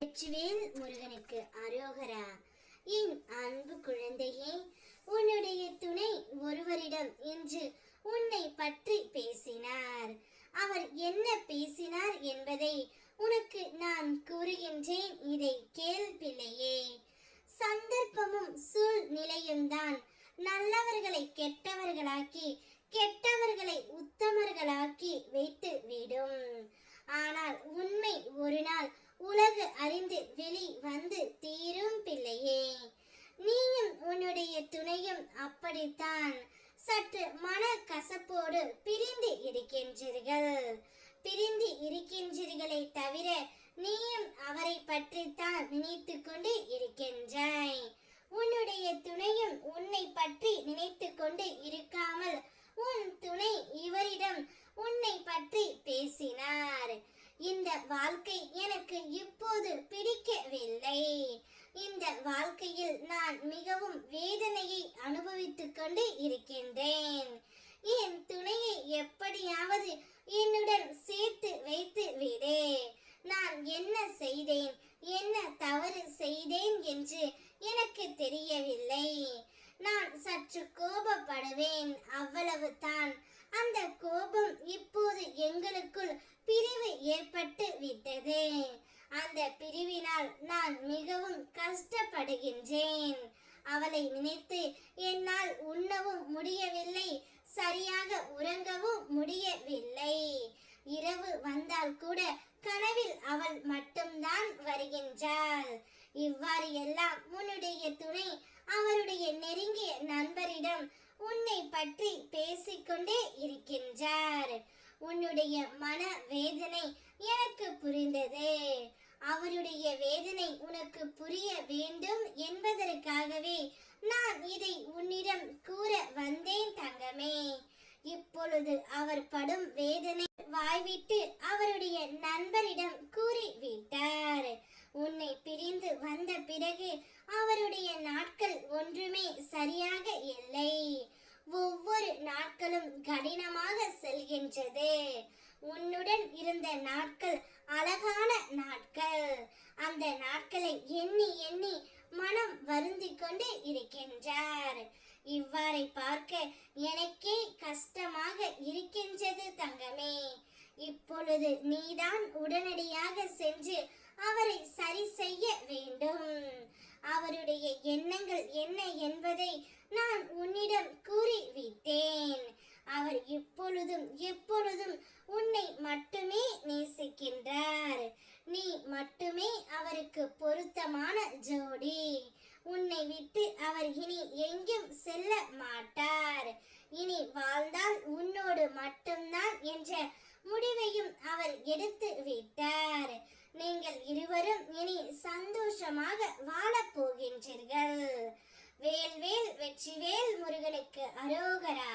வெற்றிவேல் முருகனுக்கு அரோகரா. என் அன்பு குழந்தையே, உன்னுடைய துணை ஒருவரிடம் இன்று உன்னை பற்றி பேசினார். அவர் என்ன பேசினார் என்பதை உனக்கு நான் கூறுகின்றேன், இதை கேள் பிள்ளையே. சந்தர்ப்பமும் சூழ்நிலையும் தான் நல்லவர்களை கெட்டவர்களாக்கி, கெட்டவர்களை உத்தமர்களாக்கி வைத்து விடும். ஆனால் உண்மை ஒரு நாள் உலகு அறிந்து வெளி வந்து தீரும் பிள்ளையே. நீயும் உன்னுடைய துணையும் அப்படித்தான் சற்று மன கசப்போடு பிரிந்து இருக்கின்றீர்களே தவிர நீயும் அவரை பற்றித்தான் நினைத்து கொண்டு இருக்கின்றாய். உன்னுடைய துணையும் உன்னை பற்றி நினைத்து கொண்டு இருக்காமல் உன் துணை இவரிடம் உன்னை பற்றி பேசினார். இந்த வாழ்க்கை எனக்கு இப்போது பிடிக்கவில்லை. இந்த வாழ்க்கையில் நான் மிகவும் வேதனையை அனுபவித்துக் கொண்டு இருக்கின்றேன். என் துணையை எப்படியாவது என்னுடன் சேர்த்து வைத்து விடு. நான் என்ன செய்தேன், என்ன தவறு செய்தேன் என்று எனக்கு தெரியவில்லை. நான் சற்று கோபப்படுவேன், அவ்வளவுதான். அந்த கோபம் இப்போது எங்களுக்குள் பிரிவு ஏற்பட்டு விட்டது. அந்த பிரிவினால் நான் மிகவும் கஷ்டப்படுகின்றேன். அவளை நினைத்து என்னால் உண்ணவும் முடியவில்லை, சரியாக உறங்கவும் முடியவில்லை. இரவு வந்தால் கூட கனவில் அவள் மட்டும்தான் வருகின்றாள். இவ்வாறு எல்லாம் உன்னுடைய துணை அவருடைய நெருங்கிய நண்பரிடம் உன்னை பற்றி பேசிக்கொண்டே இருக்கின்றார். உன்னுடைய மன வேதனை எனக்கு புரிந்தது. அவருடைய வேதனை உனக்கு புரிய வேண்டும் என்பதற்காகவே நான் இதை உன்னிடம் கூற வந்தேன் தங்கமே. இப்பொழுது அவர் படும் வேதனை வாய்விட்டு அவருடைய நண்பரிடம் கூறிவிட்டார். உன்னை பிரிந்து வந்த பிறகு அவருடைய நாட்கள் ஒன்றுமே சரியாக இல்லை. ஒவ்வொரு நாட்களும் கடினமாக செல்கின்றது. உன்னுடன் இருந்த நாட்கள் அழகான நாட்கள். அந்த நாட்களை எண்ணி எண்ணி மனம் வருந்திக் கொண்டு இருக்கின்றார். இவ்வாறை பார்க்க எனக்கே கஷ்டமாக இருக்கின்றது தங்கமே. இப்பொழுது நீதான் உடனடியாக சென்று அவரை சரி செய்ய வேண்டும். அவருடைய எண்ணங்கள் என்ன என்பதை நான் உன்னிடம் கூறிவிட்டேன். அவர் இப்பொழுதும் எப்பொழுதும் உன்னை மட்டுமே நேசிக்கின்றார். நீ மட்டுமே அவருக்கு பொருத்தமான ஜோடி. உன்னை விட்டு அவர் இனி எங்கும் செல்ல மாட்டார். இனி வாழ்ந்தால் உன்னோடு மட்டும்தான் என்ற முடிவையும் அவர் எடுத்து விட்டார். நீங்கள் இருவரும் இனி சந்தோஷமாக வாழப் போகின்றீர்கள். வேல்வேல் வெற்றிவேல் முருகனுக்கு அரோகரா.